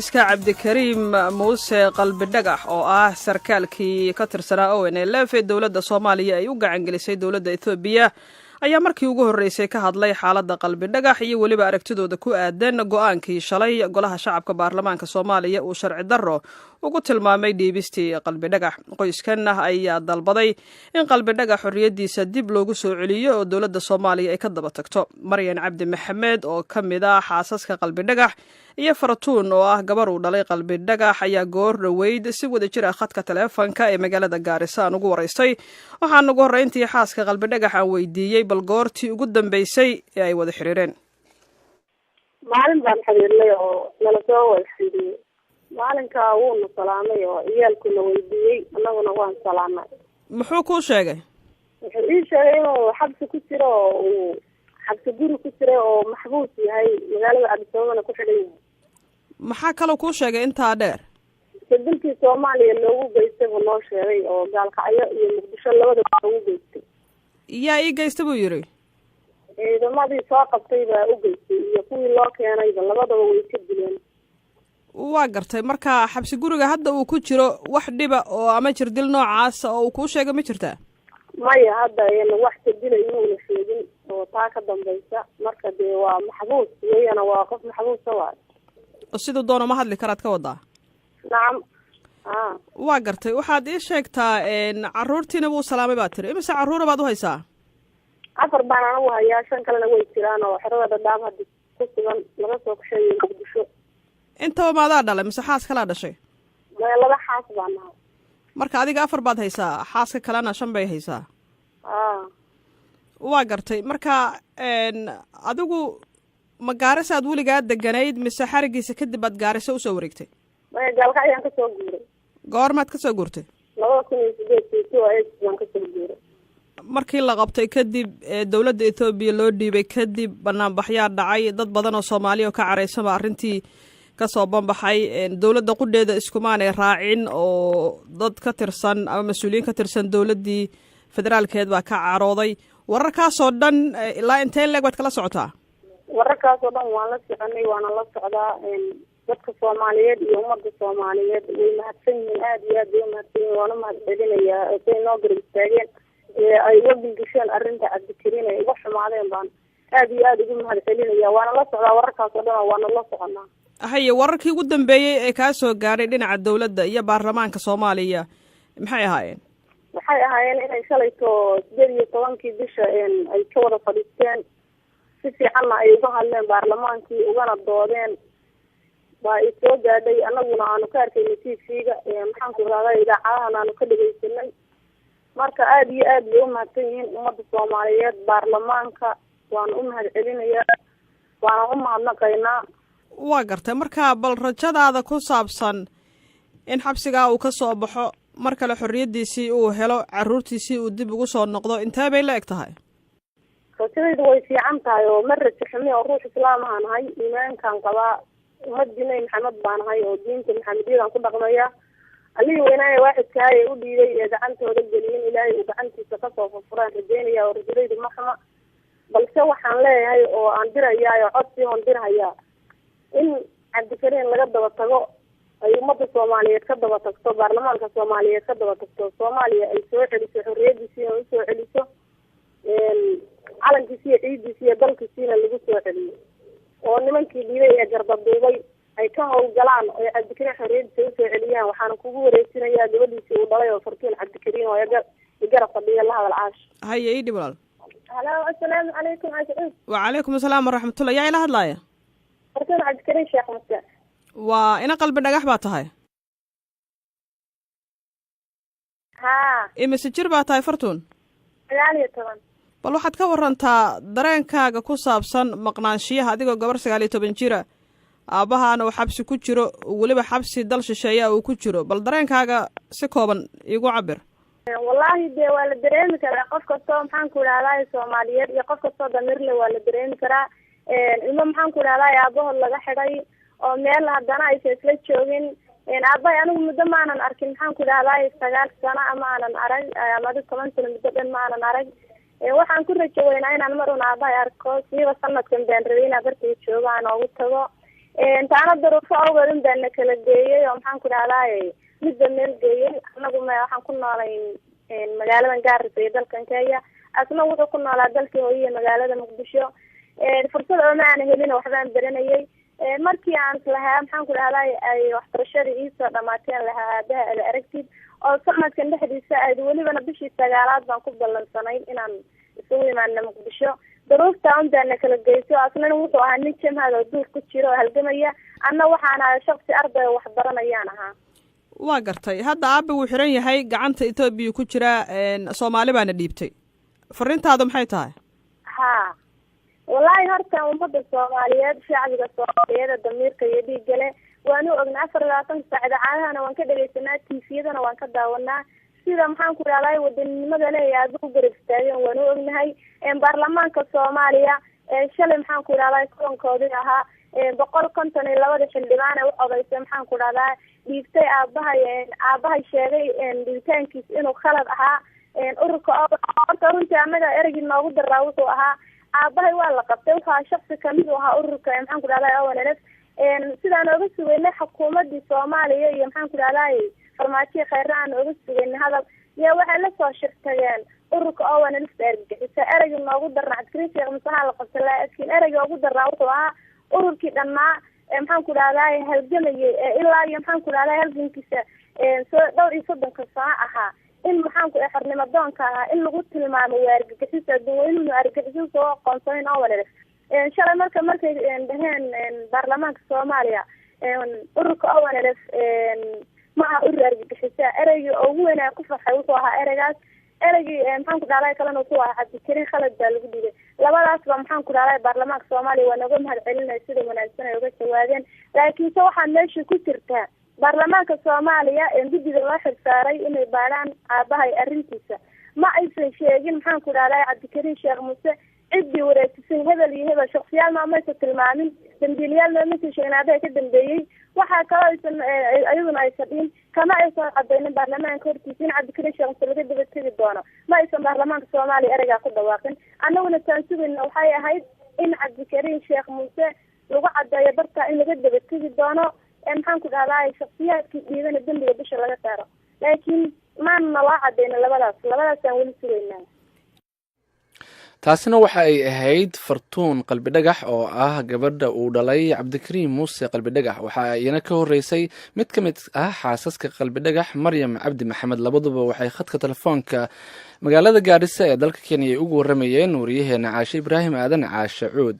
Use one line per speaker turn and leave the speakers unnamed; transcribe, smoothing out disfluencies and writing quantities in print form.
iska Cabdikariim Muuse qalbi dhagax oo ah sarkaalkii ka tirsanaa ONLF ee dawladda Soomaaliya ay u gacan gelisay dawladda Itoobiya ayaa markii ugu horeysay ka hadlay xaaladda qalbi dhagax iyo waliba aragtidooda ku aadan go'aankii shalay golaha shacabka baarlamaanka Soomaaliya uu sharci darro ugu tilmaamay dhiibistii qalbi dhagax. Qoyskan ayaa dalbaday in qalbi dhagax xorriyadiisa dib loogu soo celiyo oo dawladda Soomaaliya ay ka daba tagto. Maryan Cabdi Maxamed oo kamid ah xaasaska qalbi dhagax iyo Faratuun oo ah gabar uu dhalay qalbi dhagax ayaa goor dhaweyd si wada jir ah khadka taleefanka ee magaalada Gaarisa ugu wareystay. Waxaan ugu horeyntii xaaska qalbi dhagax aan weydiiyay bal goortii ugu dambeysay ee ay wada xiriireen.
maalin baan xiriirnay oo nala soo weydiiyay maalinka wuu salaamay oo iyalku la weydiiyay annaguna waan salaamay.
Muxuu ku sheegay?
Wuxuu ii sheegay inuu xabsi ku jiro oo xabsi guri ku jiro oo maxbuus yahay magaalada Addis Ababa ku xidhay.
Maxaa kale ku sheegay intaa dheer?
Dalkii Soomaaliya loogu geystay oo noo sheegay oo gaalkacyo iyo Muqdisho labadaba loogu geystay.
Yaa ii geystay buu yiri.
Ciidamadii soo qabtay baa u geystay iyo kuwii loo keenay labadaba way ka dileen.
Waa gartay marka xabsi guriga hadda uu ku jiro wax dhiba oo ama jirdil noocaas oo uu ku sheegay ma jirtaa?
Maya hadda wax jirdil inuu sheegin oo taa ka dambaysa marka dee waa maxbuus weeyana waa qof maxbuus ah.
Sidoo doono ma hadli karaad ka wadaa?
Naam.
Waa gartay waxaad ii sheegtaa caruurtiina wuu salaamay baad tiri. Imise caruur baad u haysaa?
4 baan anigu hayaa 5 kalena way jiraan oo xirada dhadhaab hadda ku sugan laga soo kashay Muqdisho. Inta
maadaa dhalay mise xaas kala dhashay?
Laba xaas baan nahay.
Marka adiga 4 baad haysaa, xaaska kalena 5 bay haysaa. Waa gartay marka adigu ma Gaarisa aad weligaa deganayd mise xarigiisa kadib aad Gaarisa u soo wareegtay?
Gaalka ayaan ka soo guuray.
Goormaad ka soo guurtay?
2008 ka soo guuray.
Markii la qabtay kadib dawladda Itoobiya loo dhiibay kadib banaanbaxyo dhacay dad badan oo Soomaali oo ka careysan arrintii ka soo banbaxay dawladda qudheeda iskumaanay raacin oo dad ka tirsan ama mas'uuliyiin ka tirsan dawladdii federaalkeed baa ka carooday. Wararkaas oo dhan ilaa intee leeg baad kala socotaa?
Wararkaas oo dhan waan la soconay waana la socdaa dadka Soomaaliyeed iyo ummadda Soomaaliyeed way mahadsan yihiin aad iyo aad u mahadsan yihiin waana mahadcelinayaa ee noo garab istaageen ay wadi gasheen arrinta Cabdikariim ay uga xumaadeen baan aad iyo aad ugu mahadcelinayaa waana la socdaa wararkaas oo dhan waana la soconaa.
Haye wararkii ugu dambeeyay ee ka soo gaaray dhinaca dawladda iyo baarlamaanka Soomaaliya maxay ahaayeen?
Waxay ahaayeen inay shalayto 18 bisha ay ka wada fadhiisteen si fiican ay uga hadleen baarlamaankii ugana doodeen waa soo gaadhay annaguna aanu ka arkay TV-ga maxaan ku raadayay idaacadaha aanu ka dhageysanay marka aad iyo aad bay u mahadsan yihiin ummadda Soomaaliyeed baarlamaanka waan u mahadcelinayaa waana u mahadnaqaynaa.
Waa gartay marka bal rajadaada ku saabsan in xabsiga uu ka soo baxo mar kale xorriyadiisii uu helo caruurtiisii uu dib ugu soo noqdo intee bay la eg tahay?
rajadaydu way fiican tahay oo mar rajaxmi oo ruux islaam ah nahay iimaankan qabaa ummadina Maxamed baan nahay oo diinta Maxamediyada ku dhaqmaya alihi weynaaya waaxidka ay u dhiibay ee gacantooda gelin Ilaahay uu gacantiisa ka soo furaan rajeynaya oo rajadaydu maxma balse waxaan leeyahay oo aan dirayaa codsi oo dirayaa in Cabdikariim laga daba tago ay ummadda Soomaaliyeed ka daba tagto baarlamaanka Soomaaliyeed ka daba tagto Soomaaliya ay soo celiso xorriyadiisa oo soo celiso calankiisa iyo ciidiisa iyo dalkiisa lagu soo celiyo oo nimankii dhiibay ee garbaduubay ay ka howlgalaan oo Cabdikariim xorriyadiisa soo celiyaan waxaan kugu wareejinayaa gabadhiisa uu dhalay oo Fartuun Cabdikariim oo garab fadhiya la hadal caash.
Haye ii dhibal.
Hello assalaamu alaykum asalaam.
Wa alaykum asalaam waraxmatullaahi yaa ila hadlaaya.
Fartuun Cabdikariim Sheekh Muuse.
Waa ina qalbi dhagax baa tahay? Imise jir baa tahay Fartuun?
19.
bal waxaad ka warantaa dareenkaaga ku saabsan maqnaanshiyaha adigoo gabar 19 jira aabahaana uu xabsi ku jiro waliba xabsi dal shisheeya uu ku jiro bal dareenkaaga si kooban igu cabir.
Wallahi de waa la dareemi karaa qof kasta maxaan ku raadayay Soomaaliyeed iyo qof kasta damirle waa la dareemi karaa ilmo maxaan ku raadayay aabahood laga xidhay oo meel haddana ay isla joogin aabay anigu muddo maanan arkin maxaan ku raadayay 9 sano ama aanan arag ama 10 sano muddo dhan maanan arag waxaan ku rajaweynaa inaan mar una aabay arko siiba sanadkan baan rabay inaan bartay joogo aan ugu tago taana daruufo awgeed un baa na kala geeyey oo maxaan ku dhahdaay midba meel geeyey. anagu waxaan ku noolay magaaladan Gaarisa iyo dalkan Kenya, asna wuxuu ku noolaa dalkii hooyada magaalada Muqdisho. fursad oo ma aan helin waxbaan baranayay. markii aan lahaa maxaan ku dhahdaay ay waxbarashadii iisoo dhamaateen lahaa aabaha ala aragtid oo sanadkan dhexdiisa aad welibana bishii 9aad baan ku ballansanay inaan isugu imaano Muqdisho. daruufta un baa na kala geyso. asna wuxuu ahaa nin jamhad oo duur ku jiro oo halgamaya, anna waxaan ahaa shaqsi arday wax baranayaan ahaa.
waa gartay. hadda aabe wuu xiran yahay, gacanta Ethiopia ku jira, Soomaali baana dhiibtay. fariintaadu maxay tahay?
ha wallahi horta ummadda Soomaaliyeed, shacbiga Soomaaliyeed damiirka iyo dhiigga leh waanu ognaa 24 saacadahana waan ka dhageysanaa, TV-yadana waan ka daawanaa sida maxaan ku dhahday wadanimada leh aad u garab istaageen waanu ognahay. baarlamaanka Soomaaliya shalay maxaan ku dhahday kulankoodii ahaa 152 xildhibaan u codeysay maxaan ku dhahdaa dhiibtay aabahay sheegay dhiibitaankiis inuu khalad ahaa. ururka horta runtii anaga ereygi noogu daraa wuxuu ahaa aabahay waa la qabtay, waxaa shaqsi kamid u ahaa ururka maxaan ku dhahdaa ONLF. sidaan oga sugeynay xukuumadii Soomaaliya iyo maxaan ku dhahdaa farmaajo khayr aan oga sugeynay hadal iyo waxay la soo shirtageen ururka ONLF argagixisa. ereygi noogu daraa Cabdikariin Sheekh Muuse la qabtay, laakiin ereyga ugu daraa wuxuu ahaa ururkii dhanaa maxaan ku dhahdaa halgamayay ilaa iyo maxaan ku dhahdaa halgankiisa dhowr iyo 30 sano ahaa in maxaan ku xornimo doonka ahaa in lagu tilmaamo argagixisa dadweynuhu argagixisa soo aqoonsan ONLF. shalay markay dhaheen baarlamaanka Soomaaliya ururka ONLF ma urur argagixisa, ereyga ugu weyn ee ku farxay wuxuu ahaa ereygaas. ereygii maxaan ku dhahdaa kalena wuxuu ahaa Cabdikariin khalad baa lagu dhigay. labadaasba maxaan ku dhahdaa baarlamaanka Soomaaliya waa naga mahad celinay sida wanaagsan ay uga jawaabeen. laakiin waxaa meesha ku jirta baarlamaanka Soomaaliya guddiga loo xilsaaray inay baaraan aabahay arrintiisa ma aysan sheegin maxaan ku dhahdaa Cabdikariin Sheekh Muuse cidii wareegsan hebel iyo hebel shakhsiyaal ma aysan tilmaamin, dambiilayaal ma aysan sheegin aabahay ka dambeeyay. waxaa kaloo aysan ayaduna aysan dhihin kama aysan cadaynin baarlamaanka hortiisa in Cabdikariin Sheekh Muuse laga daba tegi doono. ma aysan baarlamaanka Soomaaliya ereygaa ku dhawaaqin. annaguna taan sugayna waxay ahayd in Cabdikariin Sheekh Muuse lagu cadeeyo barta in laga daba tegi doono maxaan ku dhahdaa shakhsiyaadkii dhiibana dambiga bisha laga saaro. laakiin maana waa cadeyna labadaasaan weli sugaynaa.
taasina waxa ay ahayd Fartuun Qalbi Dhagax oo ah gabadha uu dhalay Cabdikariin Muuse Qalbi Dhagax. waxa ayna ka horeysay mid ka mid ah xaasaska Qalbi Dhagax, Maryam Cabdi Maxamed. labaduba waxay khadka telefoonka magaalada Gaarisa ee dalka Kenya ugu waramayeen wariyaheena Caashe Ibraahim Aadan Caashe Cuud.